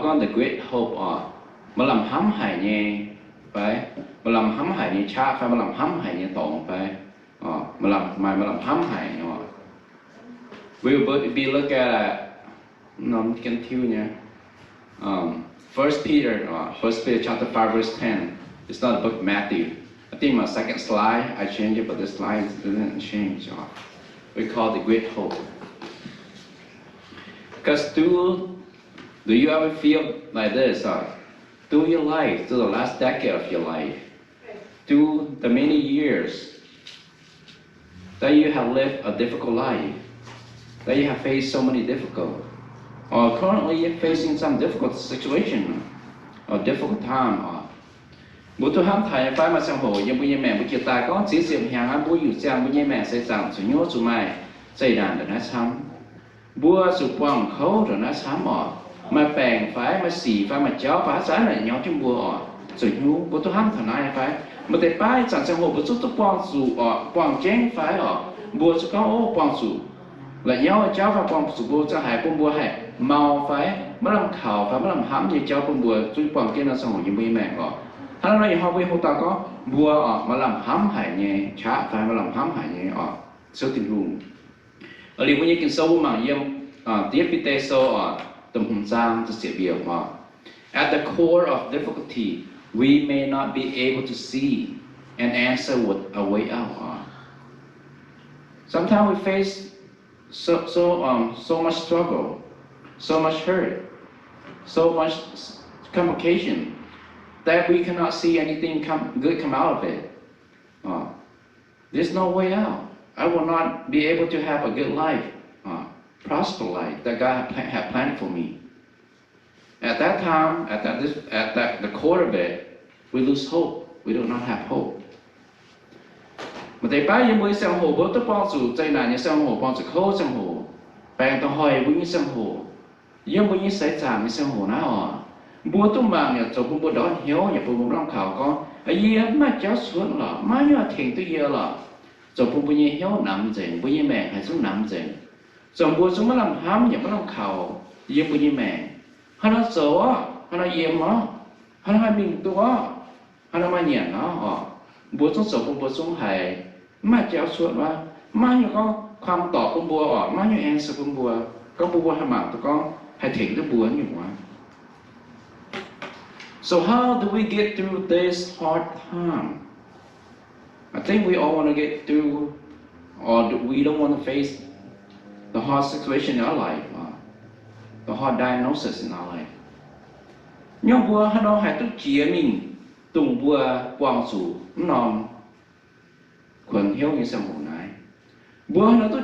con the great hope mà làm hãm hại nhé phải mà làm hãm hại nhé cha phải mà làm hãm hại nhé tổng phải mà làm hãm hại nhé we will be look at nó can thiếu nhé First Peter chapter 5 verse 10. It's not a book of Matthew. I think my second slide I changed it, but this slide didn't change. We call it the great hope. Because do you ever feel like this? Through your life, through the last decade of your life, through the many years that you have lived a difficult life, that you have faced so many difficult, or currently you're facing some difficult situation, or difficult time. Bố tôi ham thầy phải mà sang hồ, nhưng bây giờ mẹ bố kia ta có chỉ diệm hàng ăn bốอยู่sang bây giờ mẹ sẽ giảm sự nhớ sự mai, xây đàn để nó xăm, bố sự quăng khấu rồi nó xăm mà bèn phải mà xì phải mà cháu phải sáng lại nhỏ trong bố rồi nhú bố tôi ham thằng này phải mà để phải chẳng sang hồ bố tôi quăng sự quăng chén phải bố sẽ có quăng sự là nhau cháu phải quăng sự bố cho hai bố hai màu phải mới làm khảo phải mới làm hãm như cháu bố tôi quăng kia nó sang hồ như bây mẹ hắn nói họ với họ ta có bùa mà làm hãm hại nhé chả phải mà làm hãm hại nhé số tình huống ở đây những cái sâu mà yếm tiếp bị tê sâu tầm hùng giangจะเสียเบียร์at the core of difficulty we may not be able to see and answer with a way out sometimes we face so much struggle so much hurt so much complication that we cannot see anything good come out of it. There's no way out. I will not be able to have a good life, prosper life that God had planned for me. At that time, at the core of it, we lose hope. We do not have hope. Mà thầy bác yên với sang hồ bố tất bao dù dây này như sang hồ bao dù khâu sang hồ, bèn tao hỏi với như sang hồ, yên với như sấy chạm như sang hồ nào bố tôi mang nhà cho bố đó hiếu nhà bố làm khảo con ấy mà cháu xuống là mà như thiền tôi giờ là cho bố như hiếu nằm dậy bố như mẹ hay xuống nằm dậy cho bố xuống mà làm hám nhà mà làm khảo yên bố như mẹ hắn nó xấu hắn nó yếm nó hắn nó mình tôi hắn nó mà nhẹ nó bố xuống xấu bố xuống hay mà cháu xuống mà như conความตอบของบัวmà như answer ของบัวก็บัวให้มาตัวก็ให้ถึงตัวบัวอยู่ว่าSo how do we get through this hard time? I think we all want to get through, or we don't want to face the hard situation in our life, the hard diagnosis in our life. Nhưng bùa hắn nó hay tức chia mình tùng bùa quang sủ nòng quần hiếu như sang hồ này. Bùa nó tức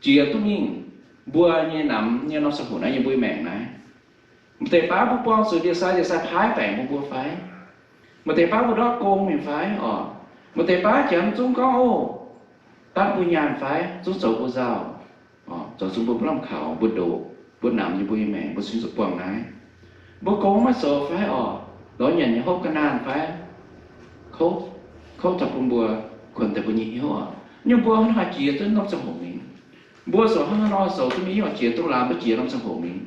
chia tức mình bùa như nằm như nó sang hồ này như bùi mèn này. Một thầy phá bố quang sự điều sai phái bèn bố phái một thầy phá bố đó cô mình phái một thầy phá chẳng chúng có tát bố nhàn phái chúng sầu bố rào cho chúng bố làm khảo bố đồ bố nằm như bố mẹ bố xin dục quang này bố cố mà sầu phái đó nhận như hốt cái nan phái khâu chọc bố quần tại bố nhị hiếu nhưng bố nó hay chia tới năm sông hồ mình bố sầu hắn nói sầu tôi nghĩ chia tôi làm bố chia năm sông hồ mình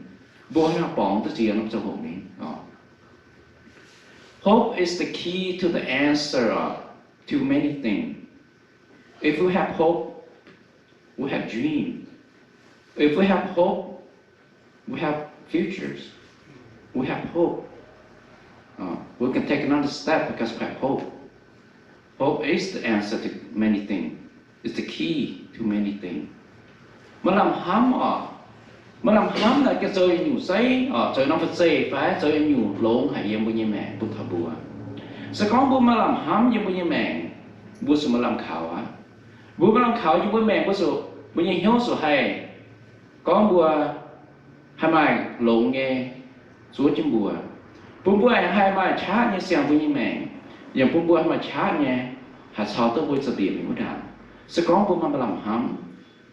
Hope is the key to the answer to many things. If we have hope, we have dreams. If we have hope, we have futures. We have hope. We can take another step because we have hope. Hope is the answer to many things. It's the key to many things. Mà làm hám mà làm hám là cái chơi nhủ sấy chơi nó phải xây phải chơi nhủ lộn hay em bố như mẹ bố thà bùa sẽ có bố mà làm hám như bố như mẹ bố sự mà làm khảo bố mà làm khảo như bố mẹ bố như hiếu sự hay có bùa hai mai lộn nghe xuống chân bùa hai mai chát như xem bố như mẹอย่างbố hai mai chát nghe hạt sao tới bố sẽ điểm như thế nào sẽ có bố mà làm hám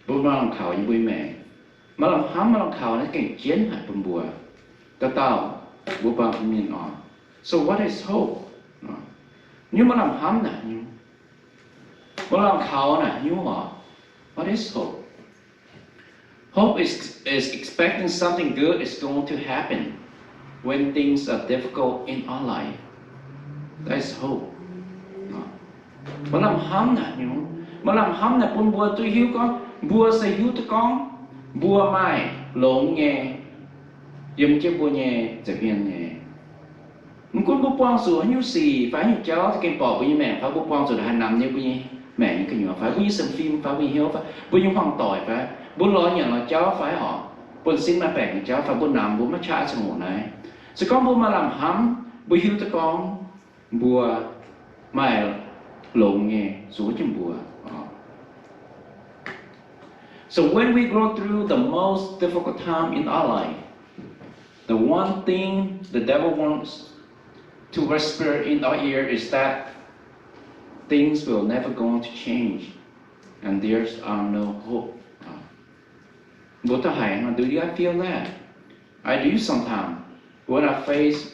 bố mà làm khảo như bố mẹ mà làm hám mà làm khảo nó cảnh chiến hại bùn bùa ta tao bùa bao miền so what is hope nhưng mà làm hám nè mà làm khảo nè what is hope? Hope is expecting something good is going to happen when things are difficult in our life. There's hope. Mà làm hâm nè, mà làm hâm nè, bún bùa tôi hiếu con, bùa sẽ hiếu tôi con, bùa mai lộn nghe, dùng chiếc bùa nghe,จะเพียงnghe. Mình cũng bố quang sủa như gì, phải như cháu thì cái bỏ bùi như mẹ, phải bố quang sủa là 2 năm như bùi như mẹ như cái nhỏ, phải bùi như xem phim, phải bùi hiếu, phải bùi như hoàng tỏi, phải bùi lo nhận là cháu phải họ, bùi xin mà bẻ cháu, phải bùi nằm bùi mà trả cho ngủ này. Sẽ con bùi mà làm hâm, bùi hiếu cho con, bùa mai lộn nghe, sủa trong bùa. So when we go through the most difficult time in our life, the one thing the devil wants to whisper in our ear is that things will never going to change and there's no hope. But do you feel that? I do sometimes when I face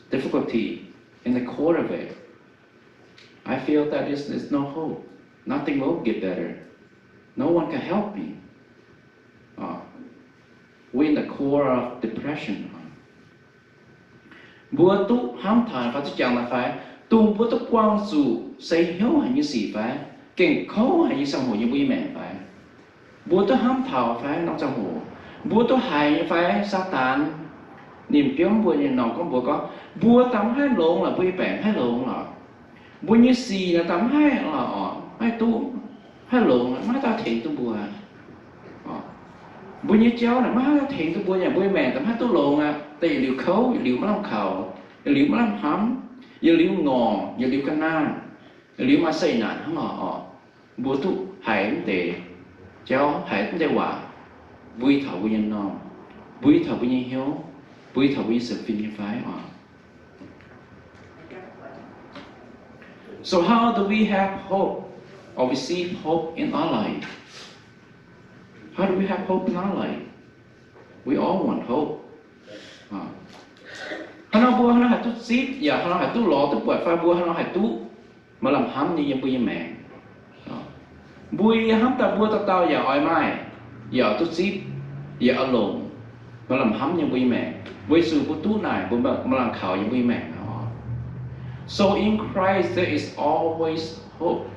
difficulty in the core of it. I feel that there's no hope. Nothing will get better. No one can help me. We're in the core of depression. Bùa tu hám thải và chắc chắn là phải tu bùa tu quang dù xây hiếu hay như gì phải kênh khấu hay như sang hồ như bùi mẹ phải bùa tu hám thảo phải nông sang hồ bùa tu hại phải sa tàn niềm tiếng bùa như nào con bùa có bùa tắm hai lộn là bùi bẹn hai lộn là bùa như gì là tắm hai là hai tu hai lộn là má ta thiện tu bùa bùa như cháu là má ta thiện tu bùa nhà bùi mẹ tắm hai tu lộn à tại vì liều khấu, liều má làm khẩu, liều má làm hắm, liều ngò, liều canh nan, liều má xây nạn hăng họ, bố tu hải tệ, cháu hải tệ quả, vui thảo vui nhân non, vui thảo vui nhân hiếu, vui thảo vui sự phim như phái họ. So how do we have hope or receive hope in our life? How do we have hope in our life? We all want hope. Nó bùa nó hay tu xíp, giờ nó hay tu lọ tu bọt pha bùa nó hay tu mà làm hám như vậy bùi như mẹ, bùi hám ta bùa tao giờ oi mai, giờ tu xíp, giờ ở lộn mà làm hám như bùi mẹ, bùi sự bùi tu này bùi mà làm khảo như bùi mẹ. So in Christ there is always hope.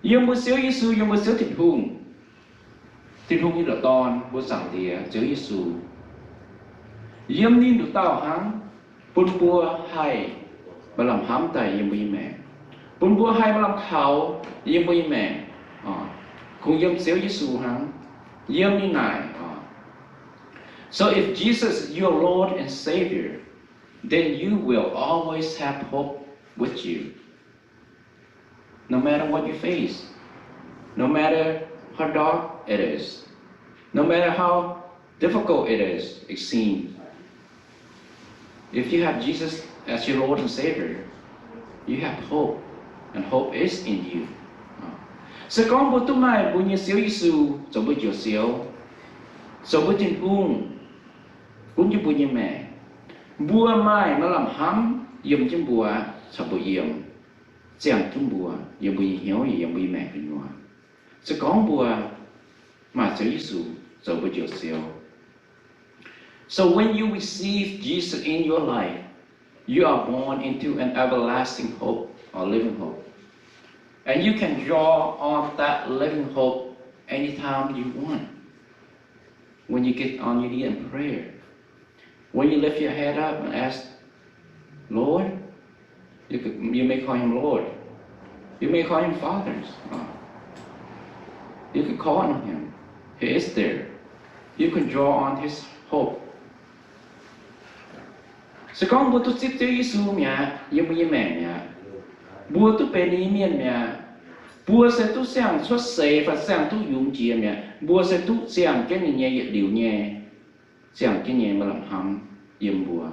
Dùng bùi xíu Giêsu dùng bùi xíu thịt hung như là ton bùi sẵn thì xíu Giêsu. Yếm nín được tao hắn, bún bùa hay mà làm hám tay yếm bùi mẹ, bún bùa hay mà làm khảo yếm bùi mẹ, cùng yếm xéo Giêsu hắn, yếm nín này. So if Jesus is your Lord and Savior, then you will always have hope with you. No matter what you face, no matter how dark it is, no matter how difficult it seems. If you have Jesus as your Lord and Savior, you have hope, and hope is in you. Sẽ có một tu mai bùi như xíu Giêsu, rồi bùi chiều xíu, rồi bùi tin hung, cũng như bùi như mẹ. Bùa mai nó làm hám, yếm chân bùa, sao bùi yếm, chẳng chân bùa, yếm bùi hiếu, yếm bùi mẹ bên ngoài. Sẽ có bùa mà xíu Giêsu, rồi bùi chiều xíu. So when you receive Jesus in your life, you are born into an everlasting hope or living hope. And you can draw on that living hope anytime you want. When you get on your knee in prayer, when you lift your head up and ask, Lord, you may call him Lord. You may call him Father. You can call on him. He is there. You can draw on his hope. Sẽ có bùa tu xíp tiêu Giêsu mẹ, giống như mẹ mẹ. Bùa tu bề ní miên mẹ. Bùa sẽ tu sang xuất xế và sang tu dùng chia mẹ. Bùa sẽ tu sang cái nhẹ điều nhẹ. Sang cái nhẹ mà làm hầm, yếm bùa.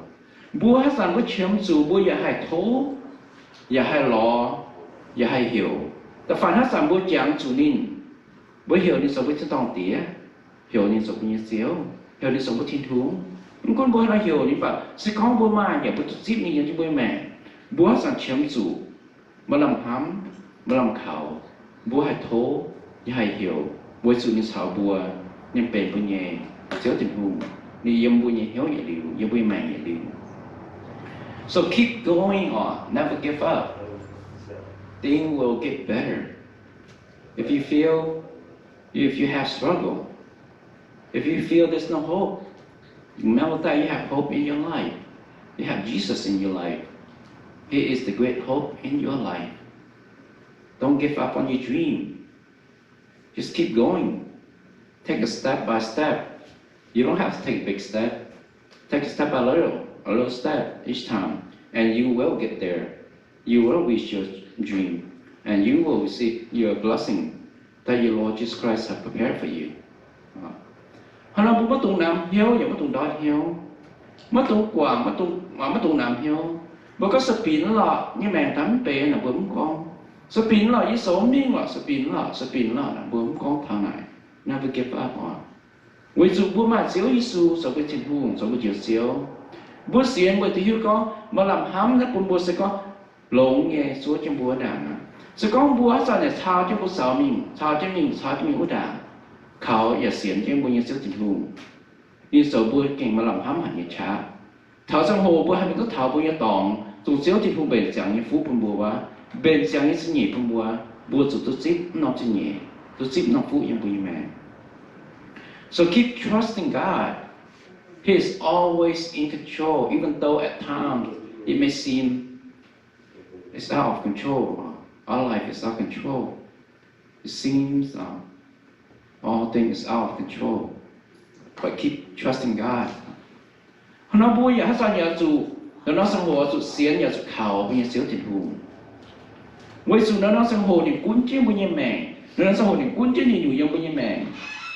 Bùa hát sang bùa chiếm dù bùaอย่าให้โทอย่าให้รออย่าให้หิวแต่ฝันhát sang bùa chẳng chủ nín. Bùa hiểu ní sống bùa chân tòng tía. Hiểu ní sống bùa như xíu. Hiểu ní sống bùa thiên thú. Con bố nó hiểu như vậy, sẽ có bố mai để bố giúp như những bố mẹ, bố sang chiếm chủ, mà làm hám, mà làm khảo, bố hay thố, như hay hiểu, bố sự như xảo bùa, nhưng bền bố nhẹ, xéo tình hùng, ni yếm bùi hiếu vậy liu yếm bùi mày vậy liu. So keep going on, never give up. Things will get better. If you have struggle, if you feel there's no hope, remember that you have hope in your life. You have Jesus in your life. He is the great hope in your life. Don't give up on your dream. Just keep going. Take a step by step. You don't have to take a big step. Take a step by a little step each time, and you will get there. You will reach your dream, and you will receive your blessing that your Lord Jesus Christ has prepared for you. Hana bu mất tung nam hiếu, giờ mất tung đói hiếu, mất tung quảng, mất tung nam hiếu. Bởi có sự biến lọ như mèn tắm bể là bướm con. Sự biến lọ với số miếng lọ, sự biến lọ là bướm con thằng này. Never give up on. Vì dù bố mà xíu Giêsu so với thiên hùng, so với chiều xíu. Bố xiên bởi thì hiếu có, mà làm hám nó cũng bố sẽ có lộn nghe xuống trong bố đàn. Sẽ có bố sao này thao cho bố sao cho mình bố đàn. Khảoอย่าเสียนเจ้าบุญยังเสียวจิตหูนี่สาวบัวเก่งมาลำห้ำหันยังช้าเท้าจังโหบัวให้มันก็เท้าบุญยังตองตัวเสียวจิตหูเบนเสียงยังฟูปุ่นบัวว่าเบนเสียงยังสิ่งหยี่ปุ่นบัวบัวจุดตัวซิปนอกจิตหยี่ตัวซิปนอกฟูยังบุญยังแม่ So keep trusting God. He is always in control, even though at times it may seem it's out of control. Our life is out of control. It seems all things out of control, but keep trusting God. Nó vui vậy, sao nhà chủ, nó sinh hoạt chủ xiên nhà chủ khảo bây giờ xíu tiền hùng. Với chủ nó sinh hoạt thì cuốn chiếu bây giờ mẹ, nó sinh hoạt thì cuốn chiếu nhiều nhiều bây giờ mẹ,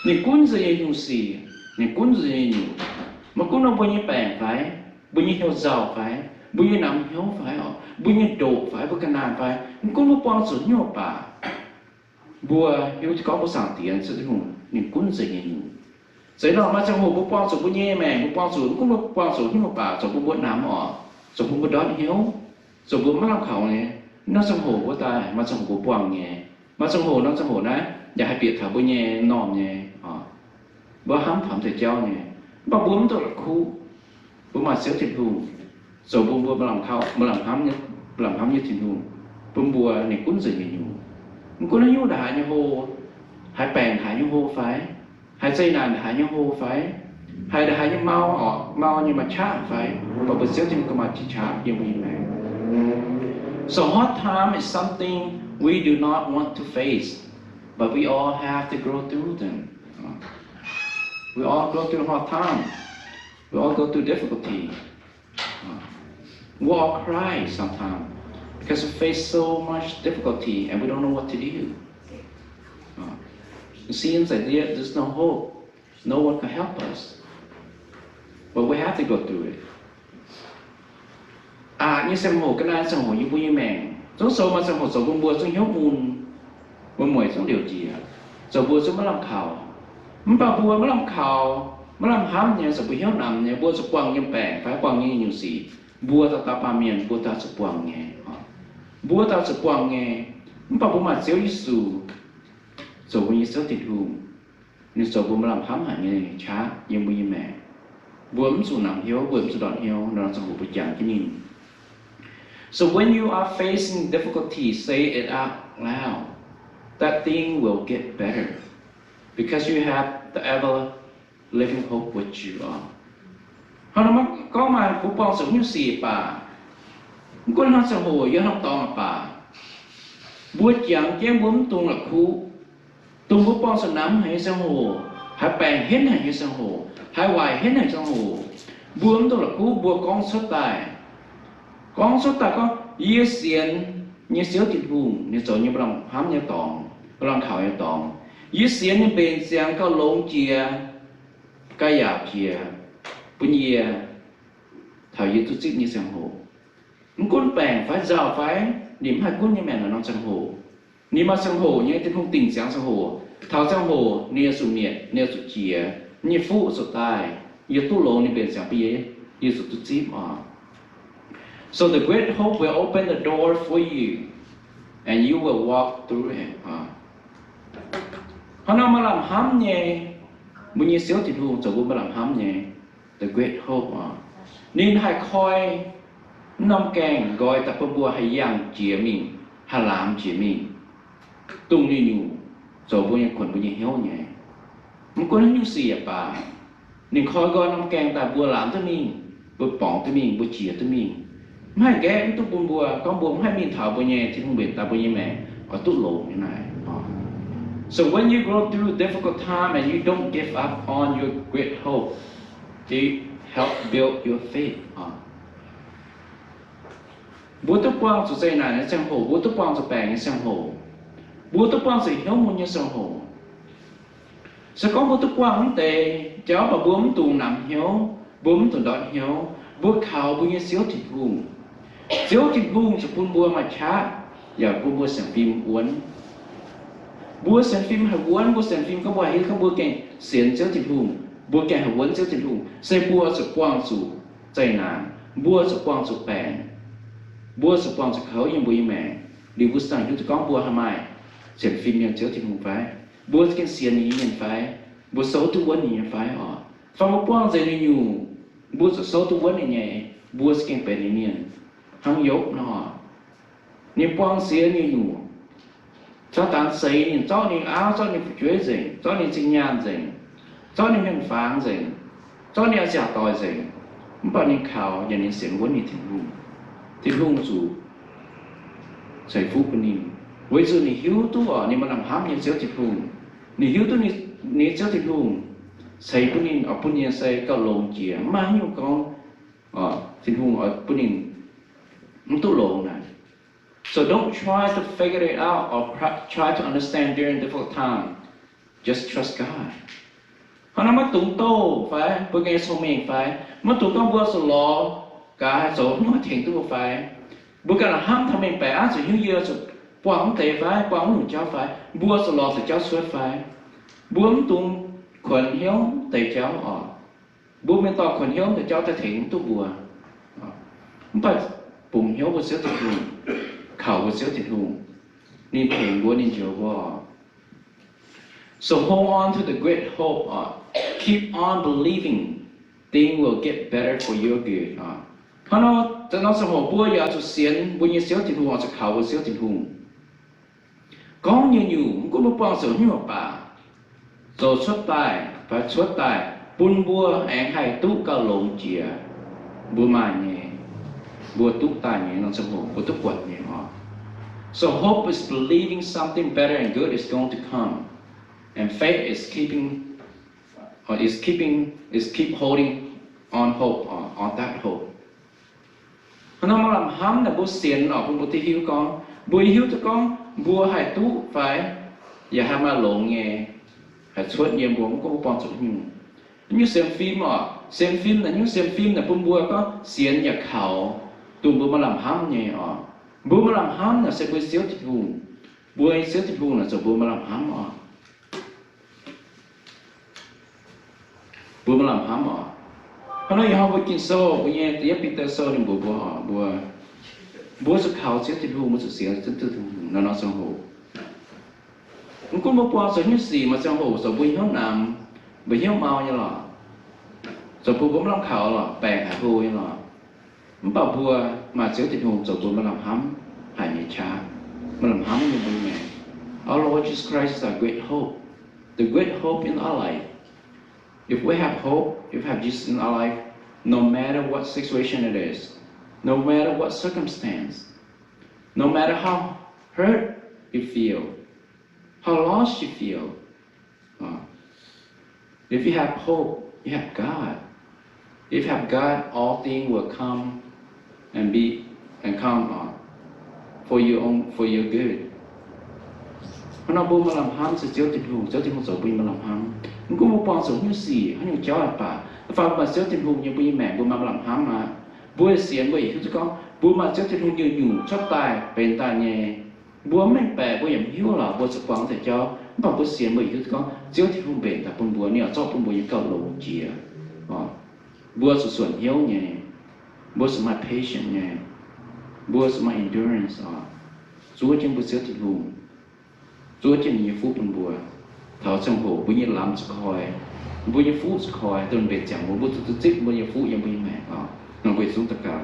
thì cuốn gì nhiều xì, thì cuốn gì nhiều, mà cuốn nó bây giờ bèn phải, bây giờ theo giàu phải, bây giờ nằm hiếu phải, bây giờ độ phải, bây giờ nàn phải, cuốn nó quan trọng nhiều bà. Bùa hiếu có một sản tiền sự hùng nên cuốn gì nhiều. Vậy đó mà trong hồ bố quan trọng bố nhẹ mẹ bố quan trọng cũng bố quan trọng nhưng mà bà cho bố nắm họ, cho bố đón hiếu, cho bố mắc làm khẩu này, nó trong hồ bố ta mà trong hồ bố quăng nhẹ, mà trong hồ nó trong hồ nãy,อย่าให้เปียกเถอะบnhẹ nòm nhẹ, bố hám thầm thời trao nhẹ, bố muốn tôi là khu, bố mà xéo thịt hùng, rồi bố làm khẩu, bố làm hám như thịt hùng, bố này cuốn gì nhiều, cuốn nó nhu đại như hồ, hãy bèn hãy như hồ phải, hãy xây nàn hãy như hồ phải, hãy như mau như mà chát phải, và bố xéo thịt mà chỉ chát như vậy này. So hard time is something we do not want to face, but we all have to go through them. We all go through hard time. We all go through difficulty. We all cry sometimes because we face so much difficulty and we don't know what to do. It seems like there's no hope. No one can help us. But we have to go through it. Như xem hồ cái này xem hồ như bùi mèn, số số mà xem hồ số bùn bùa xuống hiếu bùn mùi xuống điều gì à? Số bùa xuống mới làm khảo, mới bảo bùa mới làm khảo, mới làm hám nhé, số bùi hiếu nằm nhé, bùa số quăng như bèn, phải quăng như nhiều gì, bùa ta ba miền, bùa ta số quăng nhé, bùa ta số quăng nhé, mới bảo bùa mà xéo Giêsu, số bùi như xéo thịt hùng, nhưng số bùa mới làm hám hẳn như chá, như bùi mèn, bùa mới số nằm hiếu, bùa mới số đòn hiếu, nó số bùi chẳng cái nhìn. So when you are facing difficulty, say it out loud. That thing will get better because you have the ever-living hope with you are. Họ có mà cũng bao sống như gì bà, cũng nó sẽ hồi với nó to mà bà. Bữa chẳng cái bướm tung là khu, tung bữa bao sống nắm hay sẽ hồ, hãy bèn hết hay sẽ hồ, hãy hoài hết hay sẽ hồ. Bướm tung là khu, bữa con xuất tài. Con số ta có yêu xiên như xíu thịt hùng như chỗ như lòng hám như tòng lòng khảo như tòng yêu xiên như bên xiên có lông chia cái giả chia bún nhia thảo yêu tu chích như xiên hồ con bèn phải giàu phải niệm hai cuốn như mẹ là nó xiên hồ niệm mà xiên hồ như thế không tình xiên hồ thảo xiên hồ nia sụt miệt nia sụt chia như phụ sụt tai như tu lông như bên xiên bia như sụt tu chích So the great hope will open the door for you, and you will walk through it. Họ nói mà làm hám nhé, muốn như xíu thịt hùng, rồi cũng mà làm hám nhé. the great hope nên hai khoi nông keng gọi ta bùa hay yang chia mình hay làm chia mình tung như nhủ rồi bùa những quần bùa những hiếu nhẹมันก็นั่งอยู่เสียป่าหนึ่งคอยก็น้ำแกงแต่บัวหลามตัวนี้บัวป่องตัวนี้บัวเฉียตัวนี้ไม่แกมันตุบัวก็บัวให้มีเถาบัวแย่ที่ทุ่งเบ็ดตาบัวแย่แม่ก็ตุโลนี่นาย so when you go through difficult time and you don't give up on your great hope they help build your faith บัวตุกวางสุดใจนายในเสียงโหบัวตุกวางสุดแปลงในเสียงโหบัวตุกวางสุดเหี้ยวมุนในเสียงโหsẽ có một thức quang tệ cháu và bướm tù nằm hiếu bướm tù đọt hiếu bướm khảo bướm như xíu thịt hùng sẽ phun bua mà chát và bua xem phim uốn bua xem phim hay uốn bua xem phim có bài hay không bua kèn xiên xíu thịt hùng bua kèn hay uốn xíu thịt hùng sẽ bua sẽ quang sụใจnản bua sẽ quang sụ bèn bua sẽ quang sụ khẩu như bùi mẹ đi bua sang chúng có bua ham ai xem phim như xíu thịt hùng phải bố cái xiên này nhận phải bố xấu tu vấn này nhận phải và một quang dây này nhiều bố xấu tu vấn này nhẹ bố cái bề này nhận không dốt nó niệm quang xiên như nhiều cho tán xây niệm cho niệm áo cho niệm chuế gì cho niệm sinh nhàn gì cho niệm nhân phán gì cho niệm giả tòi gì bao niệm khảo và niệm xiên vấn này thì hung chủ giải phúc của niệm với sự này hiếu tu niệm mà làm hám nhân xéo thịt hùng ni hiếu tu ni cháu thịt hùng xây bún in ở bún in xây cao lồng chìa mà nhiều con thịt hùng ở bún in không tu lồng này so don't try to figure it out or try to understand during difficult time just trust God họ nói mất tụng tô phải bữa nghe sau mình phải mất tụng con bữa số lò cả số nó thiện tu phải bữa cả là ham thằng mình phải sự hiếu dơ sự quảng tệ phải quảng hùng cháu phải bua sờ lò sờ cháu suốt phải buông tung quần hiếu tệ cháu buông bên to quần hiếu để cháu ta thiện tu bùa không phải bùng hiếu bùa xíu thịt hùng khẩu bùa xíu thịt hùng nên thiện bùa nên chiều bùa so hold on to the great hope keep on believing things will get better for your good nó sẽ hồ bùa giờ cho xiên bùa như xíu thịt hùng sẽ khẩu bùa xíu thịt hùng có như nhiều cũng một bao giờ như một bà rồi xuất tài bún bua anh hay tú cao lồng chìa bua mà nhẹ bua tú tài nhẹ nó sẽ hồ bua tú quật nhẹ họ so hope is believing something better and good is going to come and faith is keep holding on hope on that hope nó mà làm hám là bua xiên ở bua tí hiếu con bua hiếu cho con bua hai tú phải và hai ma lộn nghe hay suốt nhiều bua cũng có bao nhiêu như xem phim là những xem phim là bua có xiên và khẩu tụi bua mà làm hám nhẹ bua mà làm hám là sẽ bua xíu thịt hùng bua xíu thịt hùng là sẽ bua mà làm hám bua mà làm hám họ nói họ bua kinh sô bua nghe tiếp Peter sô nên bua sẽ khẩu xíu thịt hùng bua sẽ xíu thịt hùng nó sang hồ cũng một bao giờ như gì mà sang hồ rồi bui hiếu nằm bui hiếu mau như là rồi bua cũng làm khảo là bè hải hồ như là không bảo bua mà xíu thịt hùng rồi bua mà làm hám hải nhảy cha mà làm hám như bui mẹ our Lord Jesus Christ is our great hope the great hope in our life if we have hope if we have Jesus in our life no matter what situation it is no matter what circumstance no matter how hurt you feel how lost you feel if you have hope you have God if you have God all things will come and come for your good nó bố mà làm ham sẽ chiếu thịt hùng rồi bố mà làm ham cũng một bao giờ như gì hay như cháu là bà và mà chiếu thịt hùng như bố mẹ bố mà làm ham mà bố xiên bố ý con bố mà chiếu thịt hùng như nhủ chót tài bên tai nhẹ bố mình bè bố yểm hiếu là bố sẽ quăng để cho bà bố xiên bố ý con chiếu thịt hùng bên tại bố nè cho bố như cầu lồng chìa bố sẽ xuẩn hiếu nhẹ bố sẽ my patience nhẹ bố sẽ my endurance Chúa trên bố chiếu thịt hùng Chúa trên nhiều phút bùa thảo trong hồ bố nhiên làm cho khỏi Bây giờ phút khỏi tôi về chẳng một bút tôi tích bây giờ phútยังbây mẹ nó về xuống tất cả